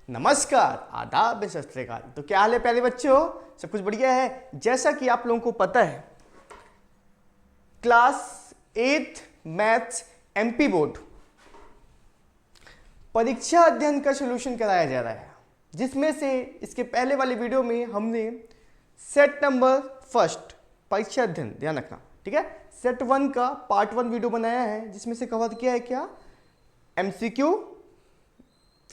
नमस्कार, आदाब, सत श्री अकाल। तो क्या हाल है प्यारे बच्चों, सब कुछ बढ़िया है। जैसा कि आप लोगों को पता है, क्लास 8 मैथ्स एमपी बोर्ड परीक्षा अध्ययन का सॉल्यूशन कराया जा रहा है, जिसमें से इसके पहले वाले वीडियो में हमने सेट नंबर फर्स्ट परीक्षा अध्ययन, ध्यान रखना, ठीक है, सेट 1 का पार्ट 1 वीडियो बनाया है, जिसमें से कवर किया है क्या, MCQ,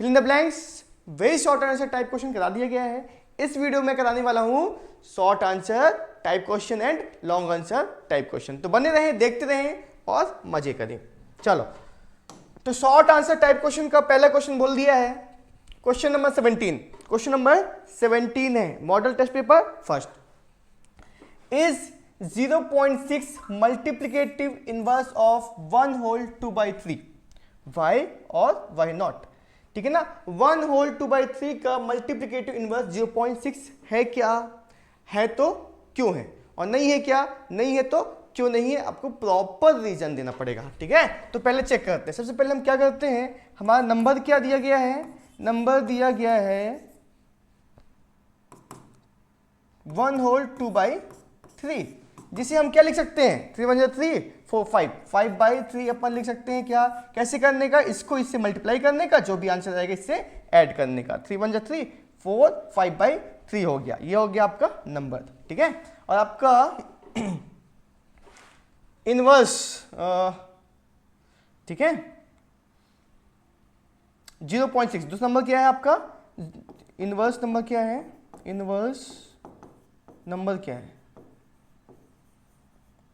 fill in the blanks, very short answer type question करा दिया गया है। इस वीडियो में कराने वाला हूं short answer type question and long answer type question. तो बने रहें, देखते रहें और मजे करें। चलो, तो शॉर्ट आंसर टाइप क्वेश्चन का पहला क्वेश्चन बोल दिया है, क्वेश्चन नंबर 17। क्वेश्चन नंबर 17 है, model test paper first. Is 0.6 multiplicative inverse of 1 whole 2/3, Y और वाई नॉट, ठीक है ना। 1 होल 2/3 का मल्टीप्लिकेटिव इनवर्स 0.6 है क्या, है तो क्यों है, और नहीं है क्या, नहीं है तो क्यों नहीं है। आपको प्रॉपर रीजन देना पड़ेगा, ठीक है। तो पहले चेक करते हैं। सबसे पहले हम क्या करते हैं, हमारा नंबर क्या दिया गया है, नंबर दिया गया है 1 होल 2/3, जिसे हम क्या लिख सकते हैं, 3 1 3 4 5, 5/3 अपन लिख सकते हैं। क्या, कैसे करने का, इसको इससे मल्टीप्लाई करने का, जो भी आंसर आएगा इससे ऐड करने का। 3 1 3 4, 5/3 हो गया, ये हो गया आपका नंबर, ठीक है। और आपका इनवर्स, ठीक है, 0.6। दूसरा नंबर क्या है आपका, इनवर्स नंबर क्या है, इनवर्स नंबर क्या है,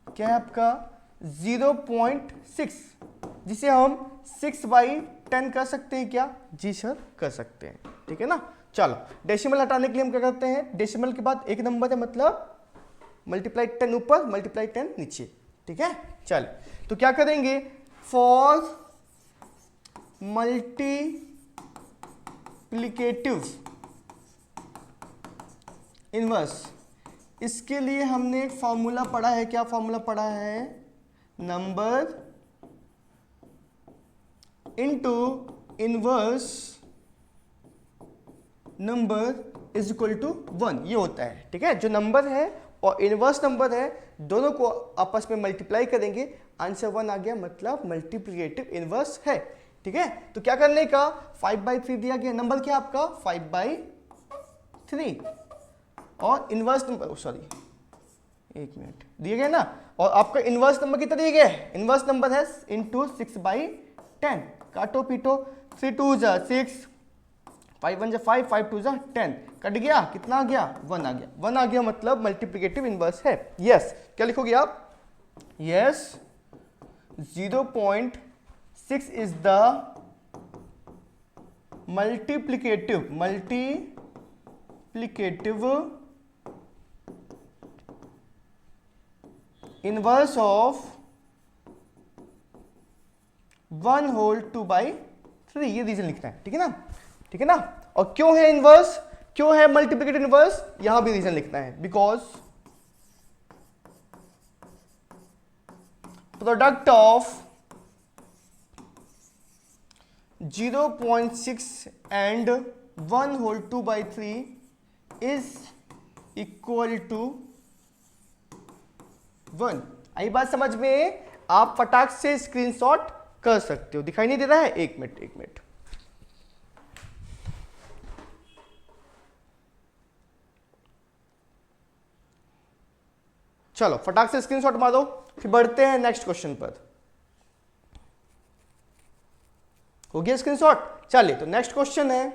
क्या है आपका 0.6, जिसे हम 6/10 कर सकते हैं क्या, जी सर कर सकते हैं, ठीक है ना। चलो, डेसिमल हटाने के लिए हम क्या करते हैं, डेसिमल के बाद एक नंबर है, मतलब मल्टीप्लाई 10 ऊपर मल्टीप्लाई 10 नीचे, ठीक है। चल, तो क्या करेंगे, फॉर मल्टीप्लिकेटिव इनवर्स, इसके लिए हमने एक फॉर्मूला पढ़ा है। क्या फॉर्मूला पढ़ा है, number into inverse number is equal to 1, ये होता है, ठीक है। जो नंबर है और इनवर्स नंबर है, दोनों को आपस में मल्टीप्लाई करेंगे, आंसर 1 आ गया, मतलब मल्टीप्लिकेटिव इनवर्स है, ठीक है। तो क्या करने का, 5/3 दिया गया, नंबर क्या आपका 5/3, और इनवर्स नंबर, सॉरी एक मिनट, दिए गए ना, और आपका इनवर्स नंबर कितना दिया गया है, इनवर्स नंबर है इंटू 6/10, काटो पीटो, 3 2 6, 5 1 5, 5 2 10, कट गया, कितना आ गया, 1 आ गया, 1 आ गया, मतलब मल्टीप्लिकेटिव इनवर्स है। यस, क्या लिखोगे आप, yes 0.6 is the multiplicative inverse of 1 whole 2/3, ये रीजन लिखना है, ठीक है ना, ठीक है ना। और क्यों है इनवर्स, क्यों है मल्टीप्लिकेटिव इनवर्स, यहां भी रीजन लिखना है, because product of 0.6 and 1 whole 2/3 is equal to 1। आई बात समझ में, आप फटाक से स्क्रीनशॉट कर सकते हो। दिखाई नहीं दे रहा है, एक मिनट एक मिनट, चलो फटाक से स्क्रीनशॉट मारो, फिर बढ़ते हैं नेक्स्ट क्वेश्चन पर। हो गया स्क्रीनशॉट, चलिए तो नेक्स्ट क्वेश्चन है,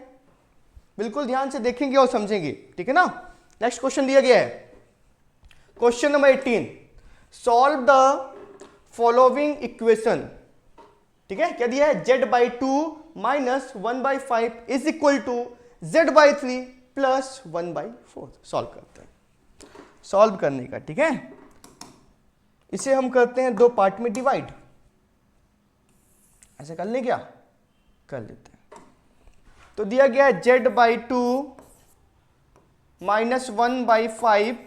बिल्कुल ध्यान से देखेंगे और समझेंगे, ठीक है ना। नेक्स्ट क्वेश्चन दिया गया है, question number 18, solve the following equation, ठीक है। क्या दिया है, z/2 minus 1/5 is equal to z/3 plus 1/4। Solve करते हैं, सॉल्व करने का, ठीक है। इसे हम करते हैं 2 पार्ट में डिवाइड, ऐसे कर ले, क्या कर लेते हैं। तो दिया गया है z/2 minus 1/5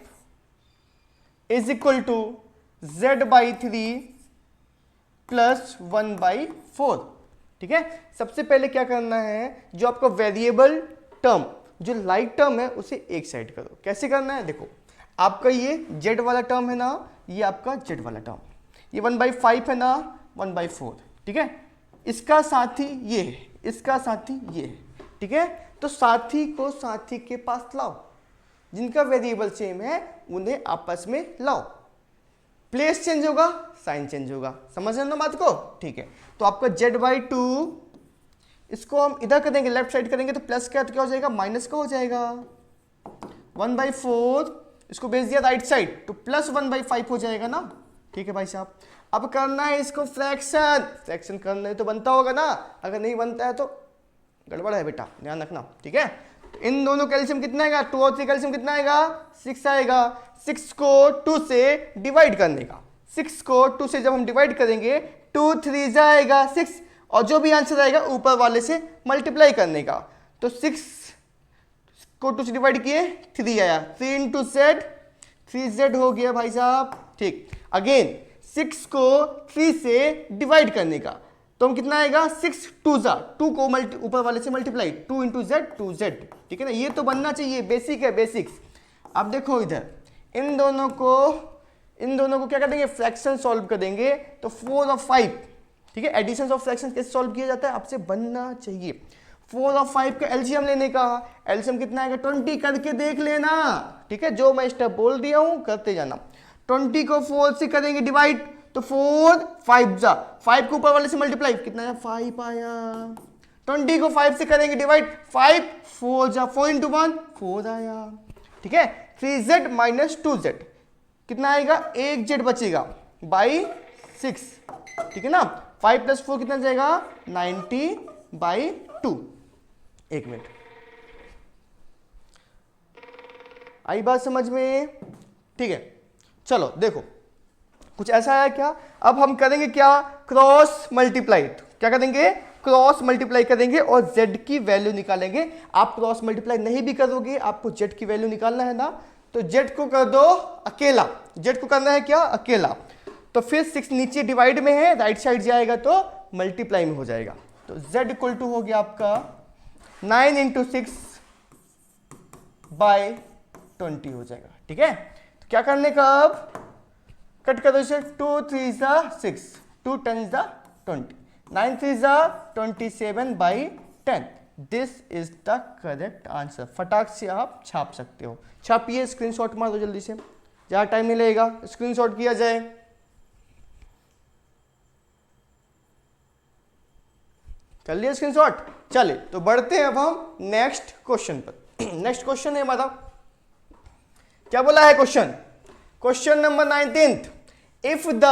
is equal to z/3 plus 1/4। ठीक है। सबसे पहले क्या करना है, जो आपका वेरिएबल टर्म जो लाइक टर्म है उसे एक साइड करो। कैसे करना है, देखो आपका ये z वाला टर्म है ना, ये आपका z वाला टर्म, ये 1/5 है ना, 1/4, ठीक है। इसका साथी ये है, इसका साथी ये है, ठीक है। तो साथी को साथी के पास लाओ, जिनका वेरिएबल सेम है उन्हें आपस में लाओ। प्लेस चेंज होगा, साइन चेंज होगा, समझ रहे हो ना बात को, ठीक है। तो आपका z/2 इसको हम इधर करेंगे, लेफ्ट साइड करेंगे तो प्लस का तो क्या हो जाएगा, माइनस का हो जाएगा। 1/4 इसको भेज दिया राइट साइड तो प्लस 1/5 हो जाएगा ना, ठीक है भाई साहब। अब करना है इसको फ्रैक्शन, फ्रैक्शन करना है तो बनता होगा ना, अगर नहीं बनता है तो गड़बड़ है बेटा, ध्यान रखना, ठीक है। तो इन दोनों कैल्शियम कितना आएगा, 2 और 3 कैल्शियम कितना आएगा, 6 आएगा। 6 को 2 से डिवाइड करने का, 6 को 2 से जब हम डिवाइड करेंगे 2 3 जाएगा 6, और जो भी आंसर आएगा ऊपर वाले से मल्टीप्लाई करने का। तो 6 को 2 से डिवाइड किए 3 आया, 3 × z, 3z हो गया भाई साहब, ठीक। अगेन 6 को 3 से डिवाइड करने का, तो हम कितना आएगा, 6 2 जा, 2 को ऊपर वाले से मल्टीप्लाई, 2 × z 2z, ठीक है ना। ये तो बनना चाहिए, बेसिक है, बेसिक्स। अब देखो इधर इन दोनों को क्या करेंगे, फ्रैक्शन सॉल्व करेंगे। तो 4 और 5, ठीक है। एडिशन ऑफ फ्रैक्शन कैसे सॉल्व किया जाता है आपसे बनना चाहिए। 4 और 5 का एलसीएम लेने का, एलसीएम कितना आएगा, 20 करके देख लेना, ठीक है। जो मैं स्टेप बोल दिया हूं करते जाना। 20 को 4 से करेंगे डिवाइड तो 4 5 जा, 5 को ऊपर वाले से मल्टीप्लाई कितना आया, 5 आया। 20 को 5 से करेंगे डिवाइड, 5 4 जा, 4 × 1 4 आया, ठीक है। 3z - 2z कितना आएगा, 1z बचेगा बाई 6, ठीक है ना। 5 + 4 कितना जाएगा, 90/2। एक मिनट, आई बात समझ में, ठीक है। चलो देखो कुछ ऐसा है क्या, अब हम करेंगे क्या, क्रॉस मल्टीप्लाई। क्या करेंगे, क्रॉस मल्टीप्लाई करेंगे और z की वैल्यू निकालेंगे। आप क्रॉस मल्टीप्लाई नहीं भी करोगे, आपको z की वैल्यू निकालना है ना, तो z को कर दो अकेला, z को करना है क्या, अकेला। तो फिर 6 नीचे डिवाइड में है, राइट साइड जाएगा तो मल्टीप्लाई में हो जाएगा। तो z = हो गया आपका 9 × 6 / 20 हो जाएगा, ठीक है। तो क्या करने का, अब कट कर दो इसे, 2 3 = 6, 2 10 = 20, 9 3 = 27/10। This is the correct answer. फटाक से आप छाप सकते हो, छापिए, स्क्रीनशॉट मार दो जल्दी से, ज़्यादा टाइम नहीं लगेगा, स्क्रीनशॉट किया जाए। कर लिया स्क्रीनशॉट, चलिए तो बढ़ते हैं अब हम नेक्स्ट क्वेश्चन पर। नेक्स्ट क्वेश्चन है हमारा, क्या बोला है question, question number 19th। If the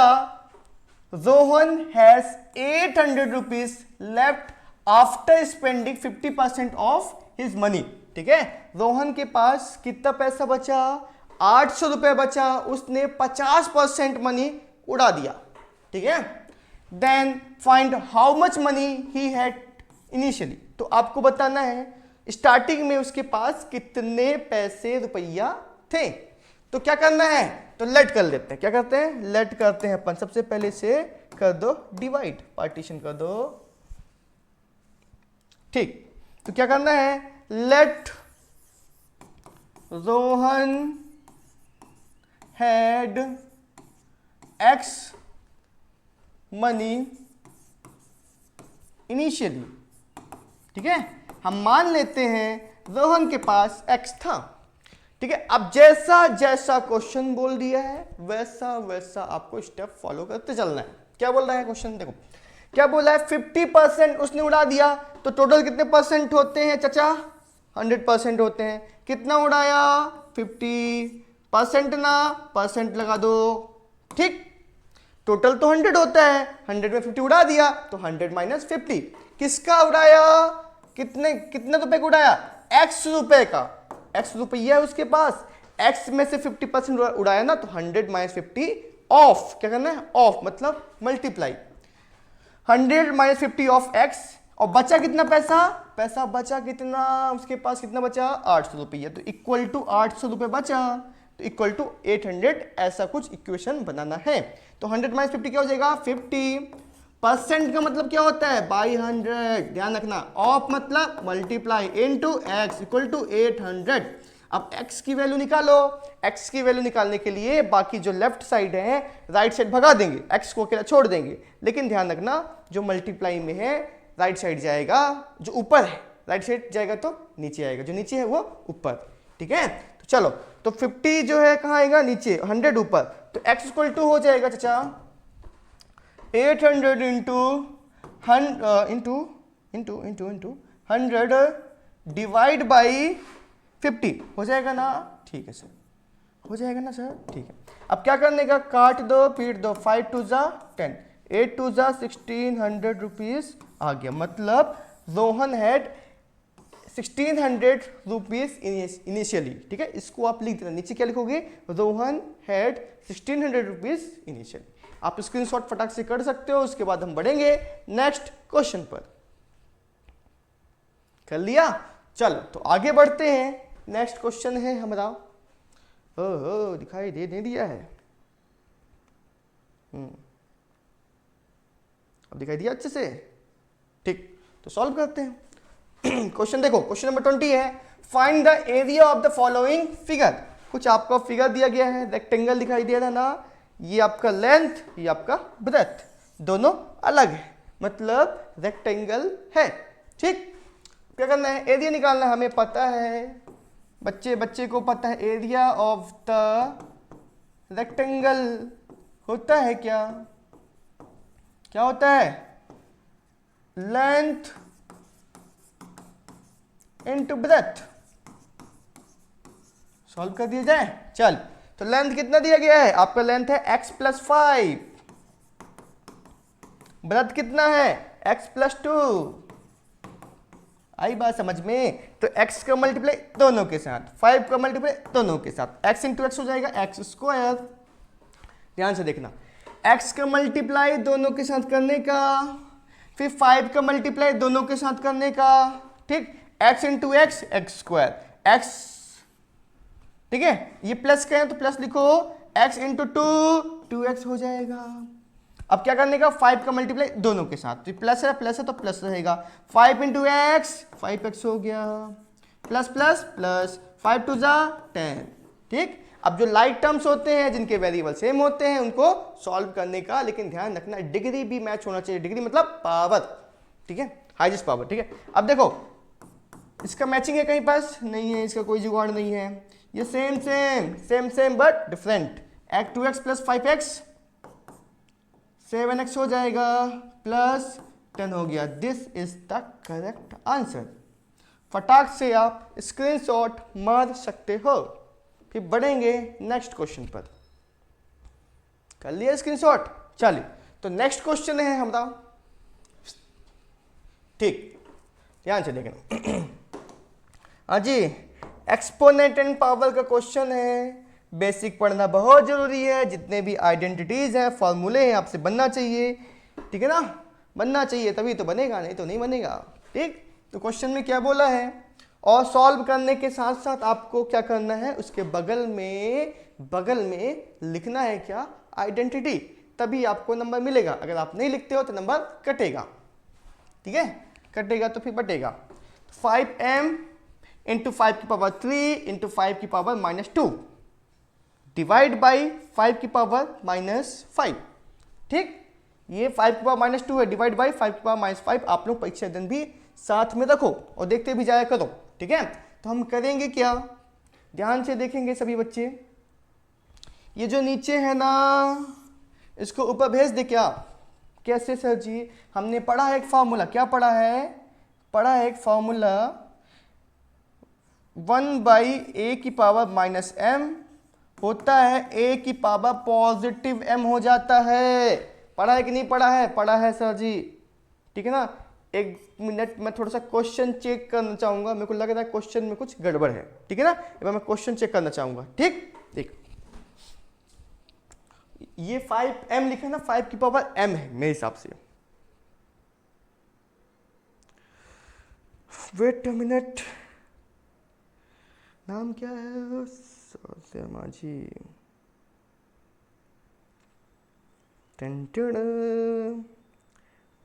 Rohan has 800 rupees left after spending 50% of his money, ठीक है। रोहन के पास कितना पैसा बचा, 800 रुपए बचा, उसने 50% मनी उड़ा दिया, ठीक है। Then find how much money he had initially. तो आपको बताना है स्टार्टिंग में उसके पास कितने पैसे रुपया थे। तो क्या करना है, तो लेट कर लेते हैं, क्या करते हैं, लेट करते हैं अपन। सबसे पहले से कर दो डिवाइड, पार्टीशन कर दो, ठीक। तो क्या करना है, let Rohan had x money initially, ठीक है। हम मान लेते हैं रोहन के पास x था, ठीक है। अब जैसा जैसा क्वेश्चन बोल दिया है वैसा वैसा आपको स्टेप फॉलो करते चलना है। क्या बोल रहा है क्वेश्चन, देखो क्या बोला है, 50% उसने उड़ा दिया, तो टोटल कितने परसेंट होते हैं चाचा, 100% होते हैं। कितना उड़ाया, 50% ना, परसेंट लगा दो, ठीक। टोटल तो 100 होता है, 100 में 50 उड़ा दिया तो 100 - 50। किसका उड़ाया, कितने रुपए का उड़ाया, x रुपए का, x रुपया है उसके पास, x में से 50% उड़ाया ना, तो 100 - 50 ऑफ, क्या करना है, ऑफ मतलब मल्टीप्लाई, 100 - 50 ऑफ x। और बचा कितना पैसा, पैसा बचा कितना, उसके पास कितना बचा, 800 रुपया, तो इक्वल टू 800 रुपये बचा, तो इक्वल टू 800, ऐसा कुछ इक्वेशन बनाना है। तो 100 - 50 क्या हो जाएगा, 50 परसेंट का मतलब क्या होता है, बाई 100, ध्यान रखना। ऑफ मतलब multiply into x equal to 800। अब x की वैल्यू निकालो। x की वैल्यू निकालने के लिए बाकी जो लेफ्ट साइड है राइट साइड भगा देंगे, x को अकेला छोड़ देंगे, लेकिन ध्यान रखना जो मल्टीप्लाई में है राइट साइड जाएगा, जो ऊपर है राइट साइड जाएगा तो नीचे आएगा, जो नीचे है वो ऊपर। ठीक है, तो चलो, तो 50 जो है कहाँ आएगा, नीचे, 100 ऊपर, तो x इक्वल टू हो जाएगा चाचा 800 इंटू 100 डिवाइड बाई 50 हो जाएगा ना। ठीक है सर, हो जाएगा ना सर, ठीक है। अब क्या करने का, काट दो पीट दो, 5 2 जा 10, 8 2 जा 1600 रुपीज आ गया। मतलब रोहन हैड 1600 रुपीज इनिशियली। ठीक है, इसको आप लिख देना, नीचे क्या लिखोगे, रोहन हैड 1600 रुपीज इनिशियली। आप स्क्रीनशॉट फटाक से कर सकते हो। उसके बाद हम बढ़ेंगे नेक्स्ट क्वेश्चन पर। कर लिया, चलो तो आगे बढ़ते हैं। नेक्स्ट क्वेश्चन है हमारा, ओहो दिखाई दे दिया है, अब दिखाई दिया अच्छे से, ठीक, तो सॉल्व करते हैं। क्वेश्चन देखो, क्वेश्चन नंबर 20 है, find the area of the following figure. कुछ आपका फिगर दिया गया है, रेक्टेंगल दिखाई दे रहा है ना, ये आपका लेंथ, ये आपका ब्रेथ, दोनों अलग है, मतलब रेक्टेंगल है। ठीक, क्या करना है, एरिया निकालना है, हमें पता है, बच्चे को पता है एरिया ऑफ द रेक्टेंगल होता है क्या, क्या होता है, लेंथ इनटू ब्रेथ। सॉल्व कर दिया जाए, चल, तो लेंथ कितना दिया गया है, आपका लेंथ है x प्लस 5, ब्रेथ कितना है x प्लस 2। आई बात समझ में, तो x का मल्टीप्लाई दोनों के साथ, 5 का मल्टीप्लाई दोनों के साथ, x इंटू एक्स हो जाएगा x स्क्वायर। ध्यान से देखना, x का मल्टीप्लाई दोनों के साथ करने का, फिर 5 का मल्टीप्लाई दोनों के साथ करने का, ठीक, x into x x square, x, ठीक है, ये प्लस का है तो प्लस लिखो, x इंटू 2x हो जाएगा। अब क्या करने का, 5 का मल्टीप्लाई दोनों के साथ, तो प्लस है तो प्लस रहेगा, 5 इंटू एक्स 5x हो गया, प्लस प्लस प्लस, 5 2 जा 10। ठीक, अब जो लाइक टर्म्स होते हैं जिनके वेरिएबल सेम होते हैं उनको सॉल्व करने का, लेकिन ध्यान रखना डिग्री भी मैच होना चाहिए, डिग्री मतलब पावर, ठीक है, हाईएस्ट पावर। ठीक है, अब देखो इसका मैचिंग है कहीं पास नहीं है, इसका कोई जुगाड़ नहीं है, ये same but different, x 2x plus 5x 7x हो जाएगा, प्लस 10 हो गया। This is the correct answer. फटाक से आप स्क्रीनशॉट मार सकते हो। फिर बढ़ेंगे नेक्स्ट क्वेश्चन पर। कर लिया स्क्रीनशॉट, चलिए, तो नेक्स्ट क्वेश्चन है हमारा, ठीक, ध्यान से देखना। हाँ जी, एक्सपोनेंट एंड पावर का क्वेश्चन है, बेसिक पढ़ना बहुत जरूरी है, जितने भी आइडेंटिटीज हैं, फॉर्मूले हैं, आपसे बनना चाहिए, ठीक है ना, बनना चाहिए तभी तो बनेगा, नहीं तो नहीं बनेगा। ठीक, तो क्वेश्चन में क्या बोला है, और सॉल्व करने के साथ साथ आपको क्या करना है, उसके बगल में लिखना है क्या, आइडेंटिटी, तभी आपको नंबर मिलेगा। अगर आप नहीं लिखते हो तो नंबर कटेगा, ठीक है, कटेगा तो फिर बटेगा। 5m इंटू 5 की पावर 3 इंटू 5 की पावर -2 डिवाइड बाई 5 की पावर -5। ठीक, ये 5 की पावर -2 है, डिवाइड बाई 5 की पावर -5। आप लोग परीक्षा दिन भी साथ में रखो और देखते भी जाया करो, ठीक है। तो हम करेंगे क्या, ध्यान से देखेंगे सभी बच्चे, ये जो नीचे है ना इसको ऊपर भेज दे क्या, कैसे सर जी, हमने पढ़ा है एक फॉर्मूला, क्या पढ़ा है एक फॉर्मूला, 1/a की पावर -m होता है a की पावर पॉजिटिव m हो जाता है। पढ़ा है कि नहीं पढ़ा है, पढ़ा है सर जी, ठीक है ना। एक मिनट मैं थोड़ा सा क्वेश्चन चेक करना चाहूंगा, मेरे को लग रहा है क्वेश्चन में कुछ गड़बड़ है, ठीक है ना, एक बार मैं क्वेश्चन चेक करना चाहूंगा। ठीक, देख ये 5m लिखा है ना, 5 की पावर m है मेरे हिसाब से, वेट अ मिनट, नाम क्या है, माझी,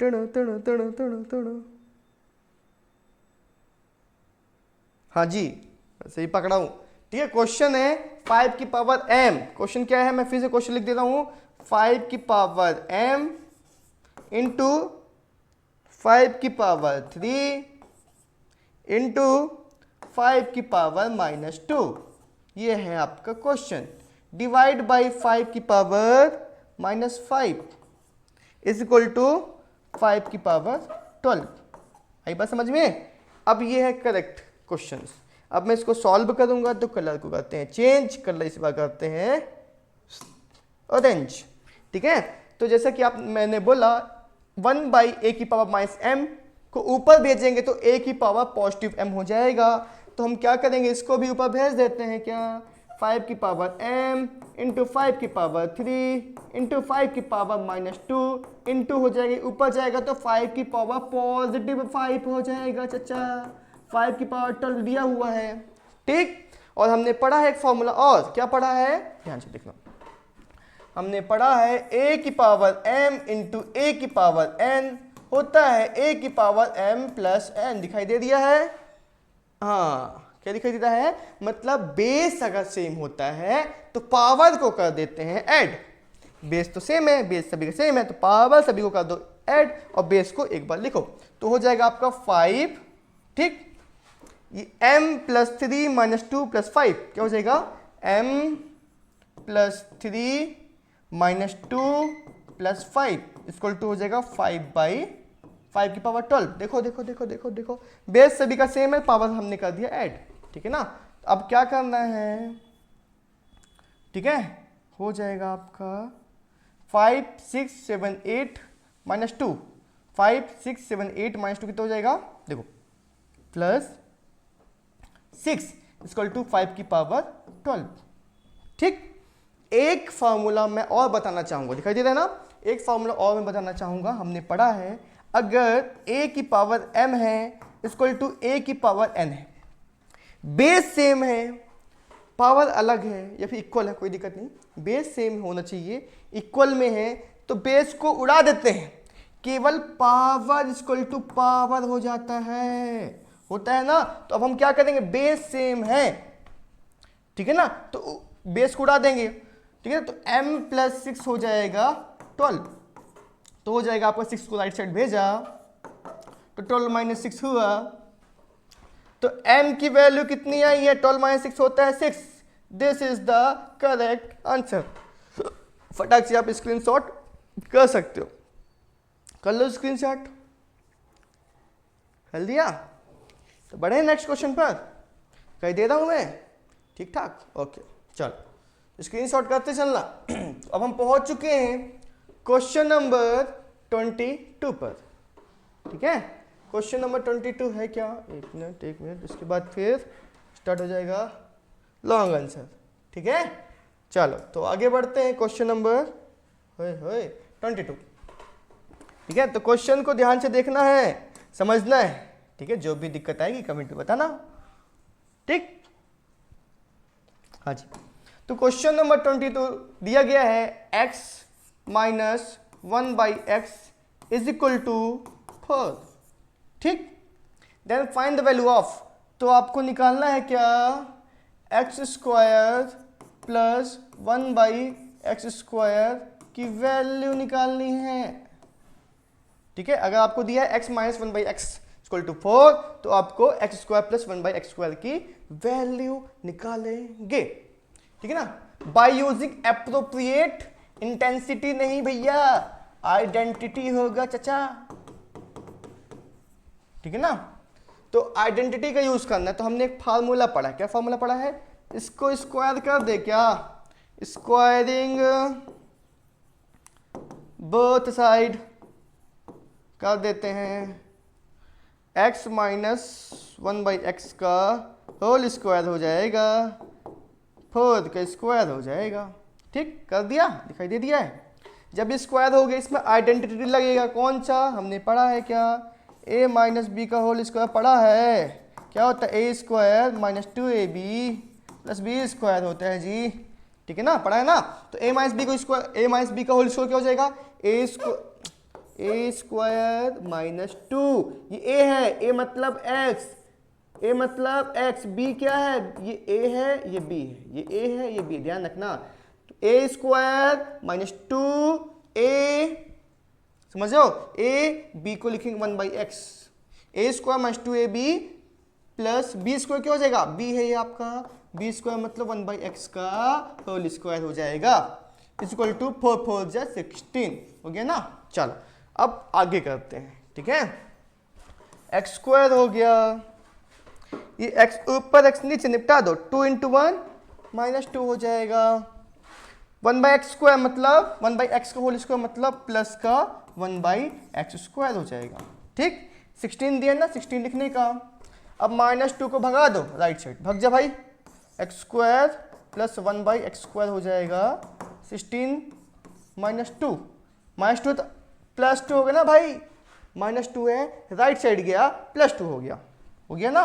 टण टण टण टण टण। हाँ जी, सही पकड़ा हूं। ठीक है, क्वेश्चन है 5 की पावर m। क्वेश्चन क्या है, मैं फिर से क्वेश्चन लिख देता हूं, 5 की पावर m इंटू 5 की पावर 3 इंटू 5 की पावर -2। ये है आपका क्वेश्चन। डिवाइड बाई 5 की पावर -5 इज इक्वल टू 5 की पावर 12। आई बात समझ में? अब ये है करेक्ट क्वेश्चन। अब मैं इसको सॉल्व करूंगा तो कलर को करते हैं चेंज, कलर इस बार करते हैं ऑरेंज। ठीक है, तो जैसा कि आप मैंने बोला 1/a की पावर -m को ऊपर भेजेंगे तो a की पावर पॉजिटिव m हो जाएगा। तो हम क्या करेंगे, इसको भी ऊपर भेज देते हैं। क्या, 5 की पावर m इंटू 5 की पावर 3 इंटू 5 की पावर -2 इंटू हो जाएगी, ऊपर जाएगा तो 5 की पावर पॉजिटिव 5 हो जाएगा। चचा 5 की पावर 12 दिया हुआ है। ठीक, और हमने पढ़ा है एक फॉर्मूला, और क्या पढ़ा है ध्यान से देखना। हमने पढ़ा है a की पावर m इंटू a की पावर n होता है a की पावर m प्लस n। दिखाई दे दिया है? हाँ, क्या दिखाई देता है, मतलब बेस अगर सेम होता है तो पावर को कर देते हैं ऐड। बेस तो सेम है, बेस सभी का सेम है, तो पावर सभी को कर दो ऐड और बेस को एक बार लिखो तो हो जाएगा आपका 5। ठीक, ये m प्लस 3 -2 प्लस 5 क्या हो जाएगा, m plus 3 -2 plus 5 equal to हो जाएगा 5/5 की पावर 12। देखो देखो देखो देखो देखो, बेस सभी का सेम है, पावर हमने कर दिया ऐड। ठीक है ना, अब क्या करना है, ठीक है, हो जाएगा आपका 5 6 7 8 -2, 5 6 7 8 -2 कितना हो जाएगा, देखो प्लस 6 इक्वल टू 5 की पावर 12। ठीक, एक फार्मूला मैं और बताना चाहूंगा, दिखाई दे रहा है ना, एक फार्मूला और मैं बताना चाहूंगा। हमने पढ़ा है अगर a की पावर m है इक्वल टू a की पावर n है, बेस सेम है, पावर अलग है या फिर इक्वल है, कोई दिक्कत नहीं, बेस सेम होना चाहिए, इक्वल में है तो बेस को उड़ा देते हैं, केवल पावर इक्वल टू पावर हो जाता है, होता है ना। तो अब हम क्या करेंगे, बेस सेम है, ठीक है ना, तो बेस को उड़ा देंगे। ठीक है, तो m प्लस 6 हो जाएगा 12, तो हो जाएगा आपका 6 को राइट साइड भेजा तो 12 - 6 हुआ, तो m की वैल्यू कितनी आई है, 12 - 6 होता है 6। This is the correct answer. फटाक से आप स्क्रीनशॉट कर सकते हो, कर लो स्क्रीनशॉट, कर दिया। तो बढ़े नेक्स्ट क्वेश्चन पर, कहीं दे रहा हूं मैं, ठीक ठाक, ओके चलो स्क्रीनशॉट करते चलना। अब हम पहुंच चुके हैं क्वेश्चन नंबर 22 पर। ठीक है, क्वेश्चन नंबर 22 है क्या, एक मिनट, इसके बाद फिर स्टार्ट हो जाएगा लॉन्ग आंसर। ठीक है, चलो तो आगे बढ़ते हैं क्वेश्चन नंबर 22। ठीक है, तो क्वेश्चन को ध्यान से देखना है, समझना है। ठीक है, जो भी दिक्कत आएगी कमेंट में बताना। ठीक, हाँ जी, तो क्वेश्चन नंबर 22 दिया गया है x minus 1/x is equal to 4। ठीक, then find the value of, तो आपको निकालना है क्या, x² प्लस 1/x² की वैल्यू निकालनी है। ठीक है, अगर आपको दिया है x minus 1/x equal to 4 तो आपको x² प्लस 1/x² की वैल्यू निकालेंगे। ठीक है ना, बाय यूजिंग एप्रोप्रिएट इंटेंसिटी नहीं भैया, आइडेंटिटी होगा चचा। ठीक है ना, तो आइडेंटिटी का यूज करना है। तो हमने एक फार्मूला पढ़ा, क्या फार्मूला पढ़ा है, इसको स्क्वायर कर दे, क्या स्क्वायरिंग बोथ साइड कर देते हैं, x माइनस 1/x का होल स्क्वायर हो जाएगा, 4 का स्क्वायर हो जाएगा। ठीक, कर दिया, दिखाई दे दिया है। जब स्क्वायर हो गया इसमें आइडेंटिटी लगेगा, कौन सा हमने पढ़ा है, क्या a माइनस बी का होल स्क्वायर पढ़ा है, क्या होता है a² minus 2ab plus b² होता है जी। ठीक है ना, पढ़ा है ना, तो a माइनस बी का होल स्क्वायर क्या हो जाएगा, ए स्क्वायर माइनस 2, ये ए है, ए मतलब एक्स, ए मतलब एक्स, बी क्या है, ये ए है ये बी है, ये ए है ये बी, ध्यान रखना। तो ए स्क्वायर माइनस 2a, समझ लो, ए बी को लिखेंगे 1/x, a square minus 2ab plus b square क्या हो जाएगा, बी है ये आपका, बी स्क्वायर मतलब 1/x का होल स्क्वायर हो जाएगा, इज इक्वल टू 4 4 जा 16 हो गया ना। चलो अब आगे करते हैं, ठीक है। एक्स स्क्वायर हो गया, ये एक्स ऊपर एक्स नीचे निपटा दो, 2 × 1 -2 हो जाएगा, 1/x स्क्वायर मतलब 1/x का होल स्क्वायर मतलब प्लस का 1/x स्क्वायर हो जाएगा, ठीक। 16 दिया ना, 16 लिखने का। अब -2 को भगा दो राइट साइड, भग जा भाई, x square plus 1/x square हो जाएगा, 16 -2, -2 तो +2 हो गया ना भाई, -2 है, राइट साइड गया +2 हो गया ना,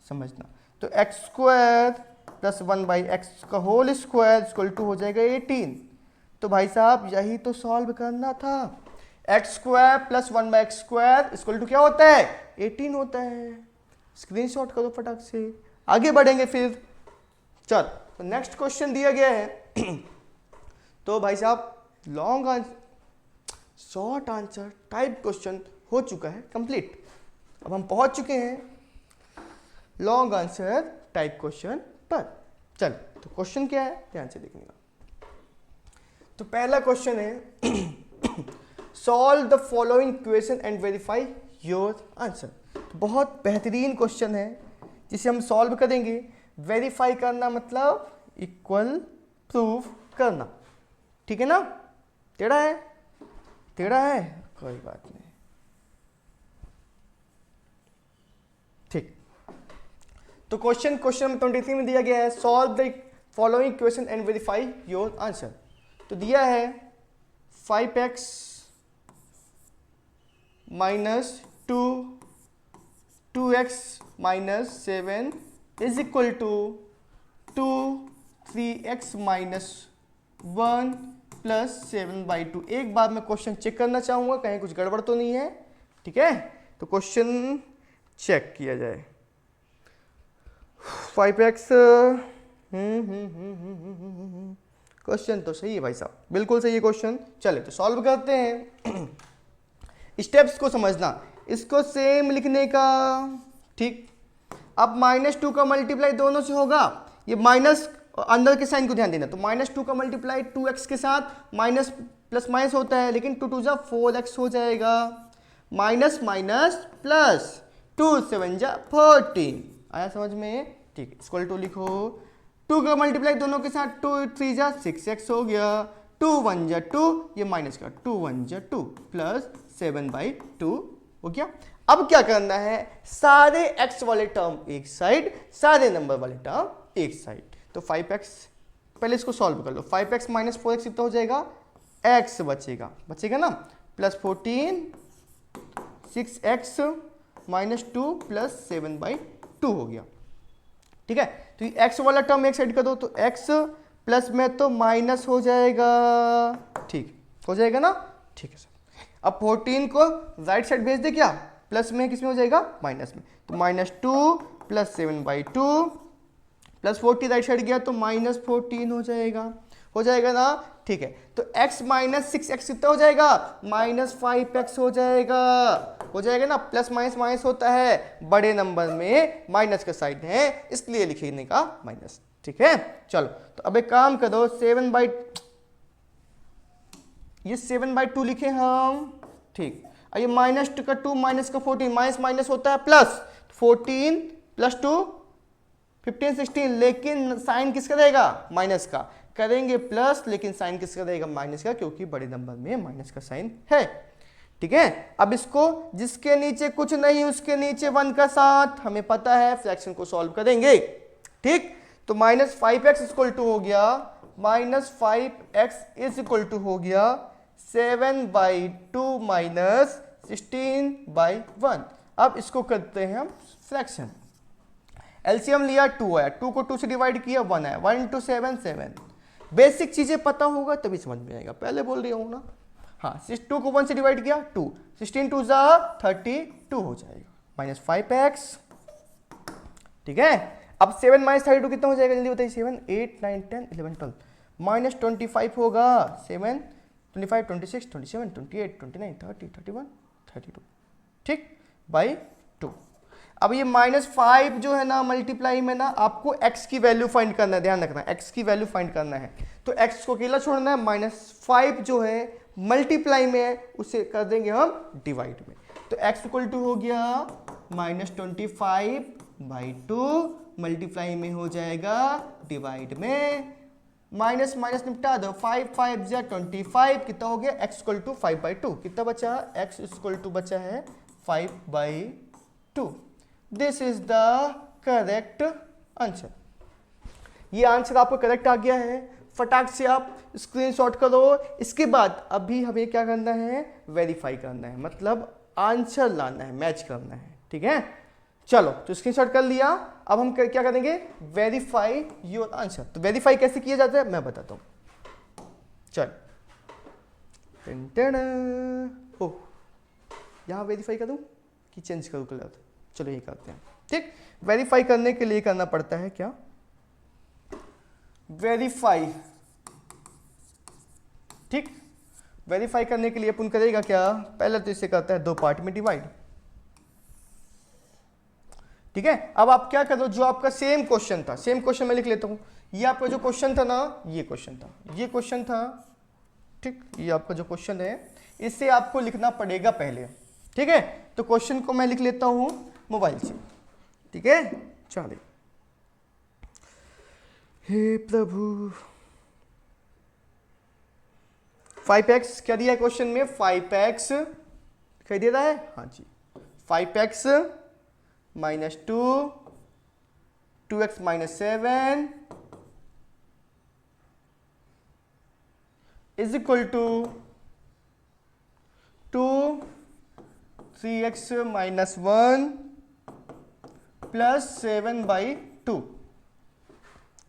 समझना। तो एक्स स्क्वायर प्लस 1/x का होल स्क्वायर इक्वल टू हो जाएगा 18। तो भाई साहब यही तो सॉल्व करना था, X square plus 1/x square equal to क्या होता है, 18 होता है। स्क्रीनशॉट करो फटाक से, आगे बढ़ेंगे फिर। चल तो नेक्स्ट क्वेश्चन दिया गया है तो भाई साहब long answer, short answer type question हो चुका है कंप्लीट। अब हम पहुंच चुके हैं लॉन्ग आंसर टाइप क्वेश्चन पर। चल तो क्वेश्चन क्या है, ध्यान से देखिएगा। तो पहला क्वेश्चन है solve the following question and verify your answer. तो बहुत बेहतरीन क्वेश्चन है जिसे हम सॉल्व करेंगे। वेरीफाई करना मतलब इक्वल प्रूव करना, ठीक है ना। टेढ़ा है, टेढ़ा है, कोई बात नहीं, ठीक। तो क्वेश्चन नंबर 23 में दिया गया है solve the following question and verify your answer. तो दिया है 5x minus 2x minus 7 is equal to 3x minus 1 plus 7/2। एक बार मैं क्वेश्चन चेक करना चाहूंगा कहीं कुछ गड़बड़ तो नहीं है, ठीक है। तो क्वेश्चन चेक किया जाए। 5x क्वेश्चन तो सही है भाई साहब, बिल्कुल सही है क्वेश्चन। चले तो सॉल्व करते हैं। स्टेप्स को समझना, इसको सेम लिखने का, ठीक। अब -2 का मल्टीप्लाई दोनों से होगा, ये माइनस अंदर के साइन को ध्यान देना। तो -2 का मल्टीप्लाई 2x के साथ माइनस प्लस माइनस होता है, लेकिन 2 2 जा 4x हो जाएगा, माइनस माइनस प्लस 2 7 जा 14। आया समझ में, ठीक। इक्वल टू लिखो, 2 का मल्टीप्लाई दोनों के साथ 2 3 जा 6x हो गया, 2 1 जा 2, ये माइनस का 2 1 जा 2 प्लस 7/2 हो गया। अब क्या करना है, सारे x वाले टर्म एक साइड, सारे नंबर वाले टर्म एक साइड। तो 5x, पहले इसको सॉल्व कर लो। 5x माइनस 4x कितना हो जाएगा, x बचेगा ना, प्लस 14 6x माइनस 2 प्लस 7/2 हो गया, ठीक है। तो ये x वाला टर्म एक साइड कर दो, तो x प्लस में तो माइनस हो जाएगा, ठीक हो जाएगा ना, ठीक है सर। अब 14 को राइट साइड भेज दे, क्या प्लस में किस में हो जाएगा, माइनस में। तो -2 प्लस 7/2 प्लस 40 राइट साइड गया तो -14 हो जाएगा ना, ठीक है। तो x माइनस 6x कितना हो जाएगा, -5x हो जाएगा ना। प्लस माइनस माइनस होता है, बड़े नंबर में माइनस का साइन है इसलिए लिखने का माइनस, ठीक है। चलो तो अब एक काम करो, 7/2 लिखे हम, ठीक। और ये -2 का 2 माइनस का 14, माइनस माइनस होता है प्लस, 14 प्लस 2 15 16, लेकिन साइन किसका रहेगा, माइनस का। करेंगे प्लस लेकिन साइन किसका रहेगा, माइनस का, क्योंकि बड़े नंबर में माइनस का साइन है, ठीक है। अब इसको जिसके नीचे कुछ नहीं उसके नीचे 1 का साथ, हमें पता है फ्रैक्शन को सॉल्व करेंगे, ठीक। तो -5x इक्वल टू हो गया, -5x इज इक्वल टू हो गया 7/2 माइनस 16/1। अब इसको करते हैं हम फ्रैक्शन। एलसीएम लिया 2 आया, 2 को 2 से डिवाइड किया 1 आया, 1 × 7 7। बेसिक चीजें पता होगा तभी समझ में आएगा, पहले बोल रही हूँ ना। हाँ 2 को 1 से डिवाइड किया 2, 16 2 ज़ा 32 हो जाएगा माइनस 5x। ठीक है, अब 7 माइनस 32 कितना हो जाएगा जल्दी बताइए। 7 8 9 10 11 12 माइनस 25 होगा 7 25 26 27 28 29 30 31 32 ठीक बाई 2। अब ये -5 जो है ना मल्टीप्लाई में ना आपको x की वैल्यू फाइंड करना है, ध्यान रखना x की वैल्यू फाइंड करना है। तो x को अकेला छोड़ना है, -5 जो है मल्टीप्लाई में है उसे कर देंगे हम डिवाइड में। तो x इक्वल टू हो गया -25/2 मल्टीप्लाई में हो जाएगा डिवाइड में, माइनस माइनस निपटा दो 5 5 जा 25 कितना हो गया x इक्वल टू 5/2 कितना बचा x इक्वल टू बचा है 5/2। This is the correct answer. ये आंसर आपको करेक्ट आ गया है, फटाक से आप स्क्रीनशॉट करो। इसके बाद अभी हमें क्या करना है, वेरीफाई करना है, मतलब आंसर लाना है, मैच करना है। ठीक है, चलो तो स्क्रीनशॉट कर लिया। अब हम क्या करेंगे, वेरीफाई योर आंसर। तो वेरीफाई कैसे किया जाता है मैं बताता हूं। चल ओ यहां वेरीफाई करूं कि चेंज करूं कलर, चलो ये करते हैं। ठीक, वेरीफाई करने के लिए करना पड़ता है क्या, वेरीफाई। ठीक, वेरीफाई करने के लिए अपन करेगा क्या, पहले तो इसे करता है 2 पार्ट में डिवाइड। ठीक है, अब आप क्या करो, जो आपका सेम क्वेश्चन था, सेम क्वेश्चन मैं लिख लेता हूं। ये आपका जो क्वेश्चन था ना, ये क्वेश्चन था, ये क्वेश्चन था। ठीक, ये आपका जो क्वेश्चन है इसे आपको लिखना पड़ेगा पहले। ठीक है, तो क्वेश्चन को मैं लिख लेता हूं मोबाइल से। ठीक है, चलिए। हे प्रभु, 5x क्या दिया है क्वेश्चन में, 5x दिखाई दे रहा है, हाँ जी, 5x minus 2 2x minus 7 is equal to 2 3x minus 1 plus 7/2।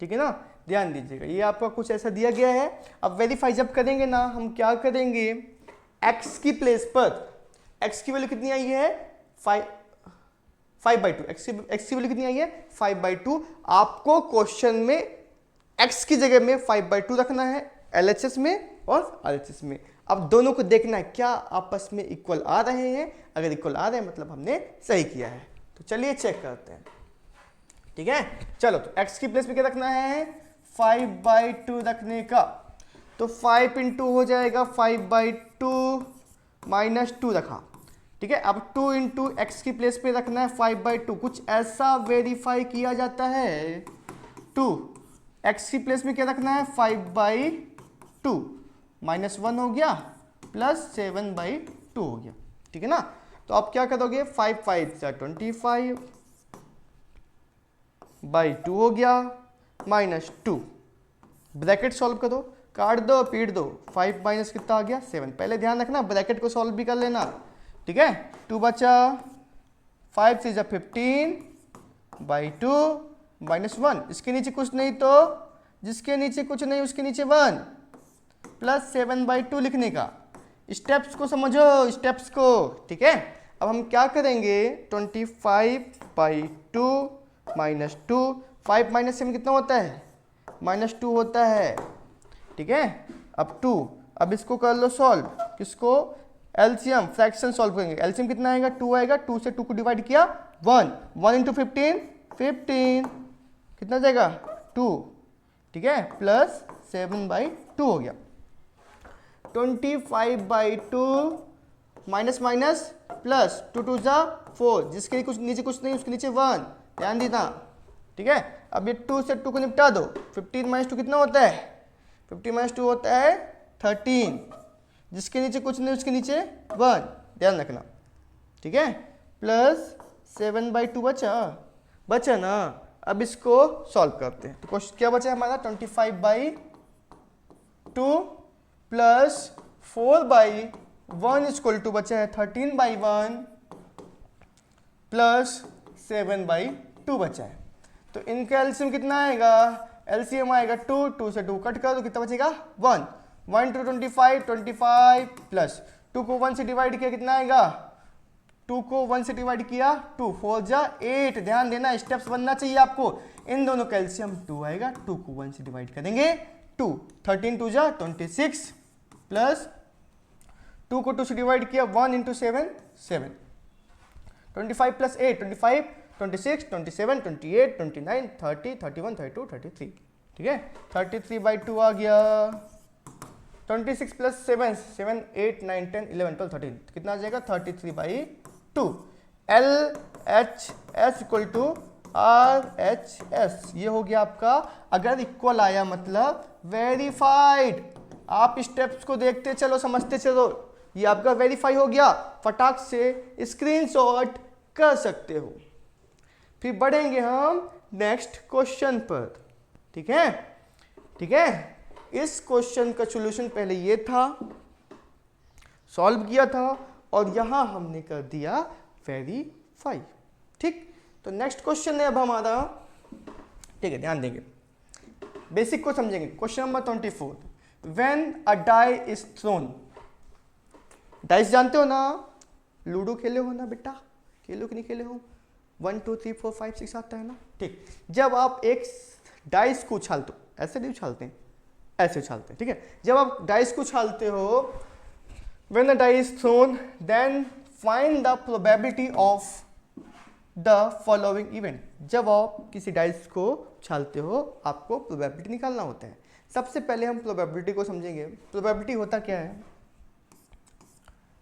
ठीक है ना, ध्यान दीजिएगा, ये आपका कुछ ऐसा दिया गया है। अब वेरीफाई जब करेंगे ना, हम क्या करेंगे, x की प्लेस पर x की वैल्यू कितनी आई है 5/2, x की वैल्यू कितनी आई है 5/2। आपको क्वेश्चन में x की जगह में 5/2 रखना है, LHS में और RHS में। अब दोनों को देखना है क्या आपस में इक्वल आ रहे हैं, अगर इक्वल आ रहे हैं मतलब हमने सही किया है। तो चलिए चेक करते हैं। ठीक है, चलो तो x की प्लेस पे क्या रखना है, 5/2 रखने का, तो 5 इंटू हो जाएगा 5/2 माइनस 2 रखा। ठीक है, अब 2 इंटू एक्स की प्लेस पे रखना है 5/2। कुछ ऐसा वेरीफाई किया जाता है, 2 एक्स की प्लेस में क्या रखना है 5/2 माइनस 1 हो गया प्लस 7/2 हो गया। ठीक है ना, तो आप क्या करोगे, 5 5 25/2 हो गया माइनस 2, ब्रैकेट सॉल्व करो, काट दो पीट दो, 5 माइनस कितना आ गया 7। पहले ध्यान रखना ब्रैकेट को सॉल्व भी कर लेना। ठीक है, 2 बचा, 5 से 15/2 माइनस 1, इसके नीचे कुछ नहीं तो जिसके नीचे कुछ नहीं उसके नीचे 1 प्लस 7/2 लिखने का। स्टेप्स को समझो, स्टेप्स को। ठीक है, अब हम क्या करेंगे, 25/2 माइनस 2, 5 माइनस 7 कितना होता है -2 होता है। ठीक है, अब 2, अब इसको कर लो सॉल्व, किसको, एलसीएम, फ्रैक्शन सॉल्व करेंगे। एलसीएम कितना आएगा 2 आएगा, 2 से 2 को डिवाइड किया 1, 1 इंटू 15 कितना जाएगा 2। ठीक है, प्लस 7/2 हो गया। 25/2 माइनस माइनस प्लस 2 2 जा 4, जिसके कुछ नीचे कुछ नहीं उसके नीचे 1, ध्यान देना। ठीक है, अब ये 2 से 2 को निपटा दो, 15 माइनस 2 कितना होता है, 15 माइनस 2 होता है 13, जिसके नीचे कुछ नहीं उसके नीचे 1, ध्यान रखना। ठीक है, प्लस 7/2 बचा ना। अब इसको सॉल्व करते हैं, तो क्वेश्चन क्या बचा है हमारा, 25/2 प्लस 4/1 इक्वल टू बचा है 13/1 प्लस 7/2 बचा है। तो इनका एलसीएम कितना आएगा, एलसीएम आएगा 2, 2 से 2 कट कर दो कितना बचेगा 1, 1 टू 25, 25 प्लस 2 को 1 से डिवाइड किया कितना आएगा, 2 को 1 से डिवाइड किया 2, 4 जा 8। ध्यान देना, स्टेप्स बनना चाहिए आपको। इन दोनों कैल्शियम 2 आएगा, 2 को 1 से डिवाइड करेंगे 2, 13 2 जा 26 प्लस 2 को 2 से डिवाइड किया 1 इंटू 7, 7, 25 प्लस 8, 25, 26, 27, 28, 29, 30, 31, 32, 33। ठीक है, 33/2 आ गया। 26 प्लस 7, 7, 8, 9, 10, 11, 12, 13 कितना आ जाएगा, 33/2। LHS इक्वल टू RHS, ये हो गया आपका। अगर इक्वल आया मतलब वेरीफाइड। आप स्टेप्स को देखते चलो, समझते चलो, ये आपका वेरीफाई हो गया। फटाक से स्क्रीनशॉट कर सकते हो। फिर बढ़ेंगे हम नेक्स्ट क्वेश्चन पर। ठीक है, ठीक है। इस क्वेश्चन का सॉल्यूशन पहले ये था, सॉल्व किया था, और यहां हमने कर दिया वेरीफाई। ठीक, तो नेक्स्ट क्वेश्चन है अब हमारा। ठीक है, ध्यान देंगे, बेसिक को समझेंगे। Question number 24, when a die is thrown. Dice जानते हो ना, लूडो खेले हो ना बेटा, खेलो कि नहीं खेले हो, 1 2 3 4 5 6 आता है ना। ठीक, जब आप एक डाइस को उछालते हो, ऐसे नहीं उछालते हैं, ऐसे उछालते हैं। ठीक है, जब आप डाइस को उछालते हो, when the die is thrown then find the probability of the following event. जब आप किसी डाइस को उछालते हो, आपको प्रोबेबिलिटी निकालना होता है। सबसे पहले हम प्रोबेबिलिटी को समझेंगे। प्रोबेबिलिटी होता क्या है,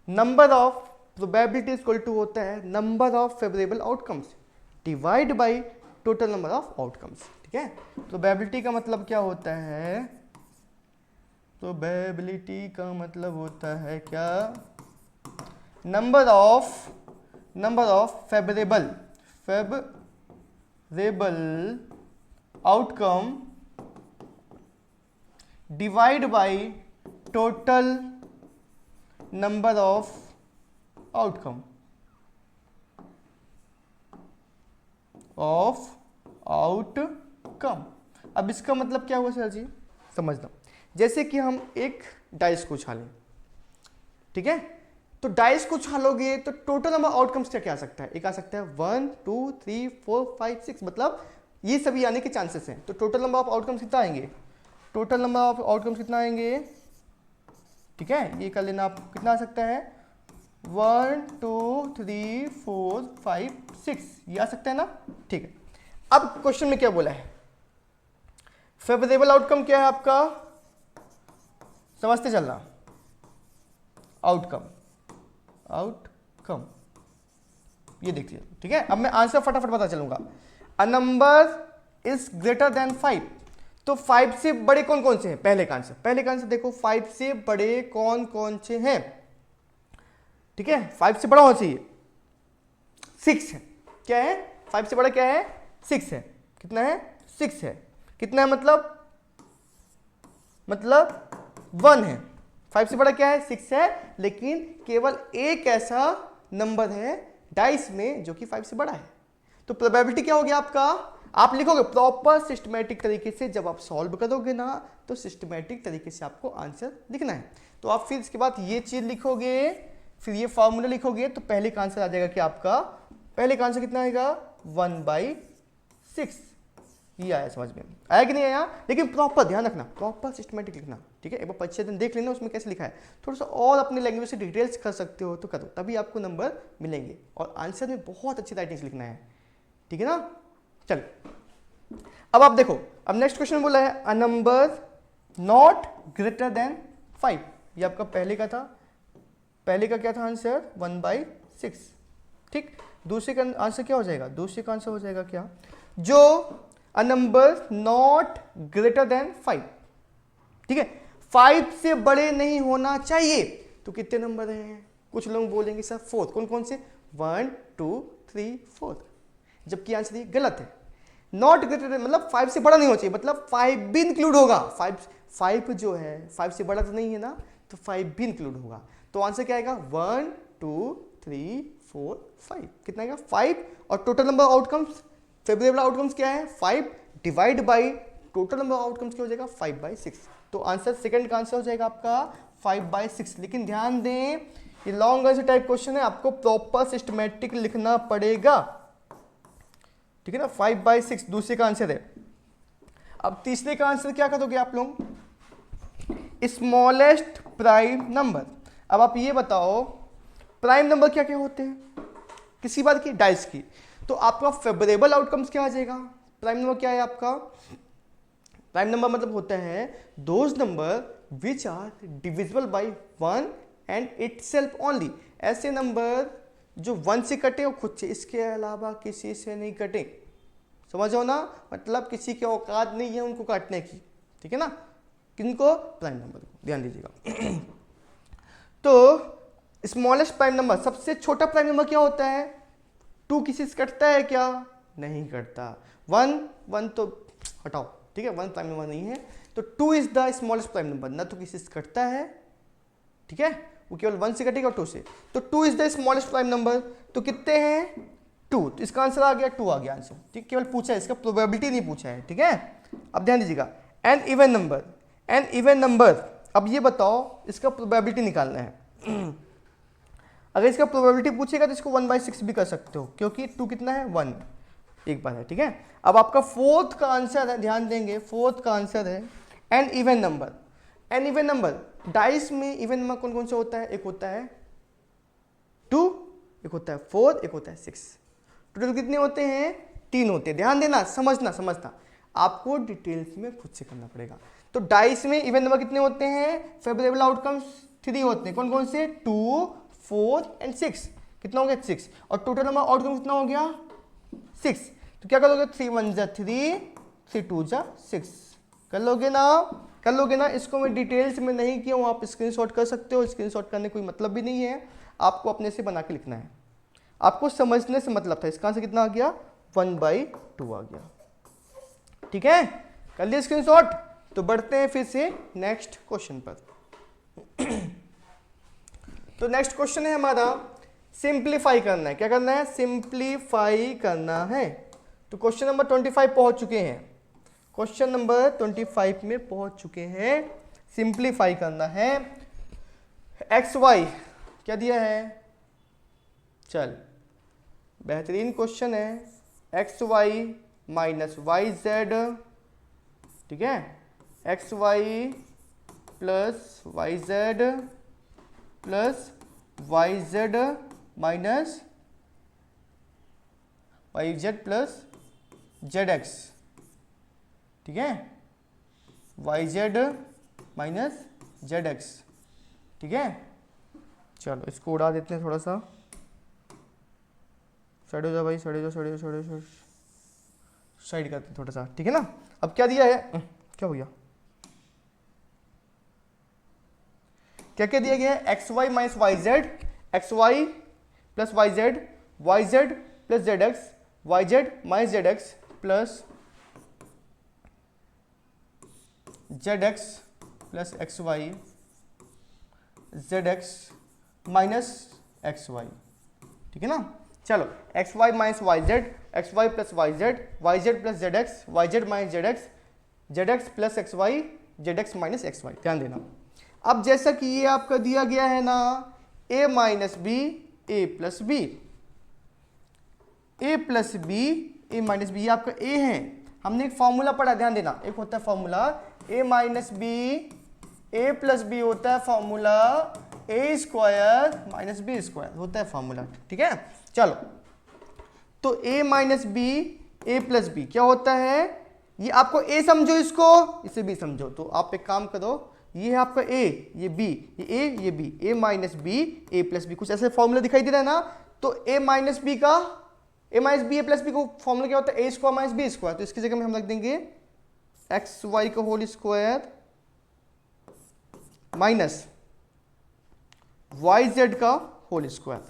number of probability equal to होता है number of favourable outcomes divide by total number of outcomes. ठीक है, प्रोबेबिलिटी का मतलब क्या होता है, प्रोबेबिलिटी का मतलब होता है क्या, number of favourable outcome divide by total number of outcome अब इसका मतलब क्या हुआ सर जी, समझना। जैसे कि हम एक डाइस को उछालें, ठीक है, तो डाइस को उछालोगे तो टोटल नंबर आउटकम्स क्या आ सकता है, एक आ सकता है 1 2 3 4 5 6, मतलब ये सभी आने के चांसेस हैं। तो टोटल नंबर ऑफ आउटकम्स कितना आएंगे, टोटल नंबर ऑफ आउटकम्स कितना आएंगे, ठीक है, ये कर लेना आप, कितना आ सकता है 1 2 3 4 5 6, ये आ सकता है ना। ठीक है, अब क्वेश्चन में क्या बोला है, फेवरेबल आउटकम क्या है आपका, समझते चलना, आउटकम ये देखिए। ठीक है, अब मैं आंसर फटाफट पता चलूंगा। A number is greater than 5, तो 5 से बड़े कौन कौन से हैं, पहले का आंसर देखो, 5 से बड़े कौन कौन से हैं। ठीक है, 5 से बड़ा होना चाहिए 6 है, क्या है 5 से बड़ा क्या है 6 है, कितना है 6 है, कितना है मतलब 1 है। 5 से बड़ा क्या है 6 है, लेकिन केवल एक ऐसा नंबर है डाइस में जो कि 5 से बड़ा है। तो प्रोबेबिलिटी क्या हो गया आपका, आप लिखोगे प्रॉपर सिस्टमैटिक तरीके से, जब आप सॉल्व करोगे ना तो सिस्टमैटिक तरीके से आपको आंसर लिखना है। तो आप फिर इसके बाद ये चीज लिखोगे, फिर ये फॉर्मूला लिखोगे, तो पहले का आंसर आ जाएगा कि आपका पहले का आंसर कितना आएगा 1/6। ये आया, समझ में आया कि नहीं आया, लेकिन प्रॉपर ध्यान रखना, प्रॉपर सिस्टमैटिक लिखना। ठीक है, एक बार 5-6 दिन देख लेना उसमें कैसे लिखा है, थोड़ा सा और अपने लैंग्वेज से डिटेल्स कर सकते हो तो करो, तभी आपको नंबर मिलेंगे। और आंसर में बहुत अच्छी राइटिंग लिखना है, ठीक है ना। चलो अब आप देखो, अब नेक्स्ट क्वेश्चन बोला है a number not greater than 5, ये आपका पहले का था, पहले का क्या था आंसर 1/6। ठीक, दूसरे का आंसर क्या हो जाएगा, दूसरे का आंसर हो जाएगा क्या, जो a number not greater than 5। ठीक है, 5 से बड़े नहीं होना चाहिए, तो कितने नंबर हैं, कुछ लोग बोलेंगे सर 4, कौन कौन से 1 2 3 4, जबकि आंसर ये गलत है। नॉट ग्रेटर देन मतलब 5 से बड़ा नहीं होना चाहिए, मतलब 5 भी इंक्लूड होगा। 5 जो है 5 से बड़ा तो नहीं है ना, तो 5 भी इंक्लूड होगा। तो आंसर क्या आएगा 1 2 3 4 5, कितना आएगा 5, और total number outcomes favourable outcomes क्या है 5 divide by total number outcomes क्या हो जाएगा 5/6। तो आंसर सेकंड का आंसर हो जाएगा आपका 5/6। लेकिन ध्यान दें ये लॉन्ग आंसर टाइप क्वेश्चन है, आपको प्रॉपर सिस्टमेटिक लिखना पड़ेगा, ठीक है ना। 5/6 दूसरे का आंसर है। अब तीसरे का आंसर क्या करोगे आप लोग, स्मॉलेस्ट प्राइम नंबर। अब आप ये बताओ प्राइम नंबर क्या क्या होते हैं, किसी बात की, डाइस की। तो आपका फेवरेबल आउटकम्स क्या आ जाएगा, प्राइम नंबर क्या है आपका, प्राइम नंबर मतलब होता है those number which are divisible by 1 and itself only. ऐसे नंबर जो 1 से कटे और खुद से, इसके अलावा किसी से नहीं कटे। समझो ना, मतलब किसी के औकात नहीं है उनको काटने की, ठीक है ना। किनको, प्राइम नंबर को, ध्यान दीजिएगा। तो स्मॉलेस्ट प्राइम नंबर, सबसे छोटा प्राइम नंबर क्या होता है, 2 किसी से कटता है क्या, नहीं कटता। 1 तो हटाओ, ठीक है, 1 प्राइम नंबर नहीं है। तो 2 is the smallest prime number, ना तो किसी से कटता है, ठीक है, वो केवल 1 से कटेगा और 2 से। तो 2 is the smallest prime number. तो कितने हैं, 2। तो इसका आंसर आ गया 2 आ गया आंसर, ठीक, केवल पूछा है, इसका प्रोबेबिलिटी नहीं पूछा है, ठीक है। अब ध्यान दीजिएगा, an even number, an even number. अब ये बताओ इसका प्रोबेबिलिटी निकालना है। अगर इसका प्रोबेबिलिटी पूछेगा तो इसको 1/6 भी कर सकते हो, क्योंकि 2 कितना है, 1 एक बार है, ठीक है। अब आपका फोर्थ का आंसर है, ध्यान देंगे, फोर्थ का आंसर है an even number. An even number, dice में इवन नंबर कौन कौन सा होता है, एक होता है 2, एक होता है 4, एक होता है 6। टोटल कितने होते हैं, 3 होते हैं। ध्यान देना, समझना, आपको डिटेल्स में खुद से करना पड़ेगा। तो डाइस में इवन नंबर कितने होते हैं, फेवरेबल आउटकम्स 3 होते हैं। कौन कौन से, 2, 4 एंड 6। कितना हो गया, 6। और टोटल नंबर आउटकम कितना हो गया, 6। तो क्या करोगे, 3 1 जा 3, 3 2 जा 6। कर लोगे ना। इसको मैं डिटेल्स में नहीं किया हूँ, आप स्क्रीनशॉट कर सकते हो। स्क्रीनशॉट करने कोई मतलब भी नहीं है, आपको अपने से बना के लिखना है, आपको समझने से मतलब था। इसका आंसर कितना आ गया, 1/2 आ गया, ठीक है। कर लिया स्क्रीनशॉट। तो बढ़ते हैं फिर से नेक्स्ट क्वेश्चन पर। तो नेक्स्ट क्वेश्चन है हमारा, सिंप्लीफाई करना है। क्या करना है, सिंप्लीफाई करना है। तो क्वेश्चन नंबर 25 पहुंच चुके हैं, क्वेश्चन नंबर 25 में पहुंच चुके हैं। सिंप्लीफाई करना है। एक्स वाई क्या दिया है, चल बेहतरीन क्वेश्चन है। X Y minus Y Z, ठीक है, x Y plus Y Z plus Y Z minus Y Z plus Z X, ठीक है, Y Z minus Z X, ठीक है। चलो इसको उड़ा देते हैं, थोड़ा सा साइड हो जा भाई, साइड हो जा, साइड करते हैं थोड़ा सा, ठीक है ना। अब क्या दिया है, क्या हो गया, क्या क्या दिया गया है, x Y minus Y Z, X Y plus Y Z plus Z X, Y Z minus Z X plus Z X plus X Y, Z X minus X Y, ठीक है ना। चलो X Y minus Y Z, X Y plus Y Z plus Z X, Y Z minus Z X plus X Y, Z X minus X Y. ध्यान देना, अब जैसा कि ये आपका दिया गया है ना, a minus b a plus b, a plus b a minus b, ये आपका a है। हमने एक फॉर्मूला पढ़ा, ध्यान देना, एक होता है formula a minus b a plus b, होता है formula a square minus b square, होता है फॉर्मूला, ठीक है। चलो तो a minus b a plus b क्या होता है, ये आपको a समझो, इसको इसे b समझो। तो आप एक काम करो, ये है आपका a, ये b, ये a, ये b, a minus b a plus b, कुछ ऐसे फॉर्मूला दिखाई दे रहा है ना। तो a माइनस बी का, a minus b a plus b को फॉर्मूला क्या होता है, a square minus b square. तो इसकी जगह में हम रख देंगे एक्स वाई का whole square minus Y z का होल स्क्वायर,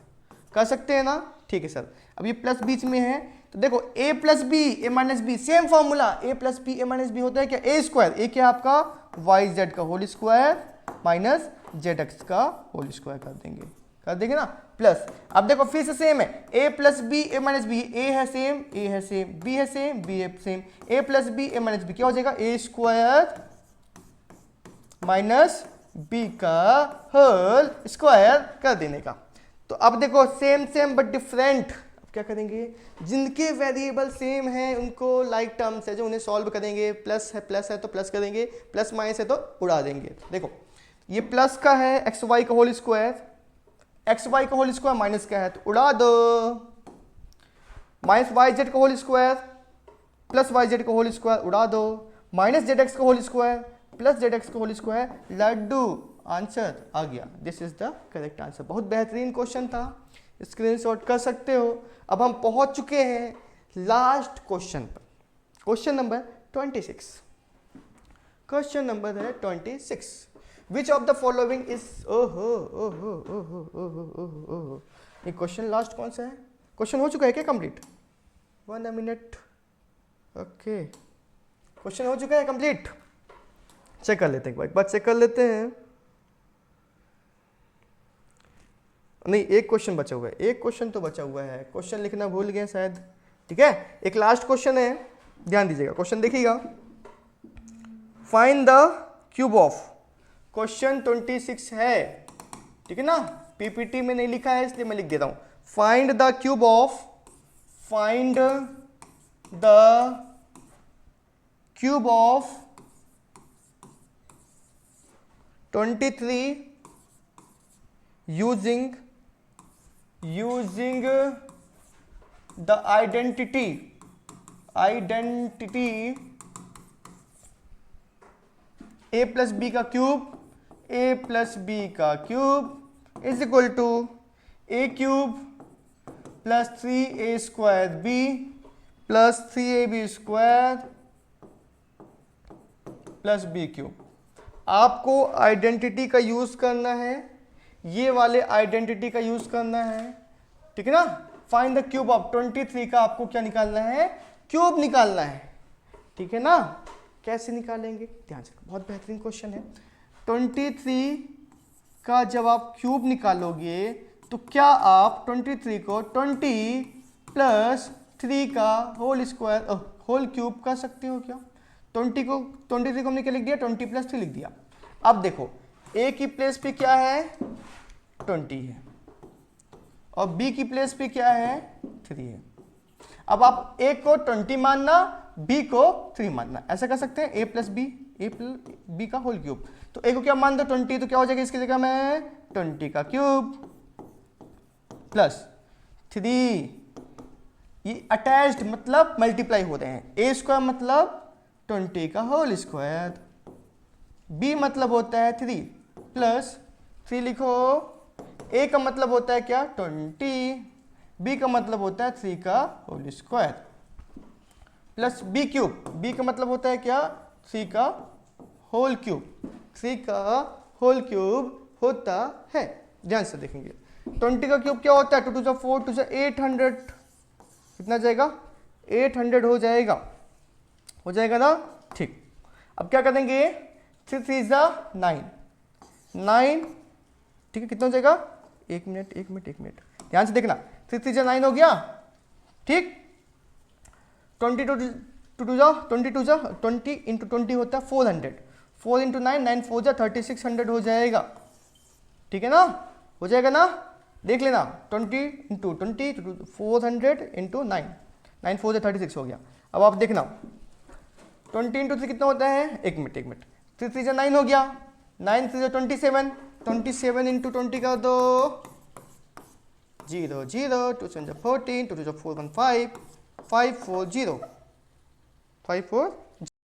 कर सकते हैं ना, ठीक है सर। अब ये प्लस बीच में है, तो देखो a plus b a minus b, same formula, a plus b a minus b होता है क्या, a स्क्वायर, a क्या आपका वाई जेड का whole square minus Z x का होल स्क्वायर कर देंगे ना, प्लस। अब देखो फिर से सेम है, a plus b a minus b, a है सेम, a है सेम, b है सेम, b है same, a plus b a minus b क्या हो जाएगा, a स्क्वायर माइनस बी का होल स्क्वायर कर देने का। तो अब देखो सेम सेम बट डिफरेंट, अब क्या करेंगे, जिनके वेरिएबल सेम हैं उनको लाइक टर्म्स है जो उन्हें सॉल्व करेंगे, प्लस है तो प्लस करेंगे, प्लस माइनस है तो उड़ा देंगे। देखो ये प्लस का है एक्स वाई का होल स्क्वायर, एक्स वाई का होल स्क्वायर माइनस का है तो उड़ा दो, माइनस वाई जेड का whole square plus Y z का होल स्क्वायर उड़ा दो, माइनस जेड एक्स का whole square plus Z x का होल स्क्वायर, लड्डू आंसर आ गया। This is the correct answer. बहुत बेहतरीन क्वेश्चन था, स्क्रीनशॉट कर सकते हो। अब हम पहुंच चुके हैं लास्ट क्वेश्चन पर, क्वेश्चन नंबर 26। क्वेश्चन नंबर है 26, which of the following is, ओहो ओहो ओहो ओहो ओहो, ये क्वेश्चन लास्ट कौन सा है? क्वेश्चन हो चुका है क्या कंप्लीट? 1 मिनट, ओके क्वेश्चन हो चुका है कंप्लीट। चेक कर लेते हैं, एक बार चेक कर लेते हैं। नहीं एक क्वेश्चन बचा हुआ है, एक क्वेश्चन तो बचा हुआ है, क्वेश्चन लिखना भूल गए शायद। ठीक है, एक लास्ट क्वेश्चन है, ध्यान दीजिएगा, क्वेश्चन देखिएगा। Find the cube of, question 26 है, ठीक है ना, पीपीटी में नहीं लिखा है इसलिए मैं लिख देता हूं। Find the cube of, find the cube of 23 using the identity a plus b का क्यूब, a प्लस बी का cube is equal to a cube plus 3a square b plus 3ab square plus b cube. आपको identity का use करना है, ये वाले identity का use करना है, ठीक है ना। फाइंड द क्यूब ऑफ 23 का आपको क्या निकालना है? क्यूब निकालना है, ठीक है ना। कैसे निकालेंगे ध्यान से, बहुत बेहतरीन क्वेश्चन है। 23 का जब आप क्यूब निकालोगे तो क्या आप 23 को 20 प्लस 3 का होल स्क्वायर होल क्यूब कर सकते हो क्या? 23 को हमने क्या लिख दिया? 20 प्लस 3 लिख दिया। अब देखो a की प्लेस पे क्या है? 20 है और b की प्लेस पे क्या है? 3 है। अब आप a को 20 मानना, b को 3 मानना, ऐसा कर सकते हैं। a प्लस b का होल क्यूब, तो a को क्या मान दो? 20, तो क्या हो जाएगा इसकी जगह में? 20 का क्यूब प्लस 3, ये अटैच्ड मतलब मल्टीप्लाई हो रहे हैं। a स्क्वायर मतलब 20 का होल स्क्वायर, b मतलब होता है 3 प्लस 3 लिखो, a का मतलब होता है क्या? 20, b का मतलब होता है 3 का whole square plus b cube, b का मतलब होता है क्या? 3 का होल क्यूब, 3 का होल क्यूब होता है। ध्यान से देखेंगे, 20 का क्यूब क्या होता है? 2 टू 4 टू 800, कितना जाएगा? 800 हो जाएगा, हो जाएगा ना। ठीक, अब क्या करेंगे? 3 3 9, 9, ठीक है, कितना हो जाएगा? एक मिनट ध्यान से देखना। 3 3 9 हो गया, ठीक। 22 इंटू 20 होता है 400, 4 इंटू 9, 9 4 जा 3600 हो जाएगा, ठीक है ना, हो जाएगा ना। देख लेना, 20 इंटू 20 400 इंटू 9, 9 4 जा 36 हो गया। अब आप देखना 20 इंटू 3 कितना होता है? एक मिनट 3 3 जा 9 हो गया, 9 3 जा 27, 27 इंटू 20 कर दो, 0 0, 2 7 14, 2 2 4 1 5, 5 4 0, 5 4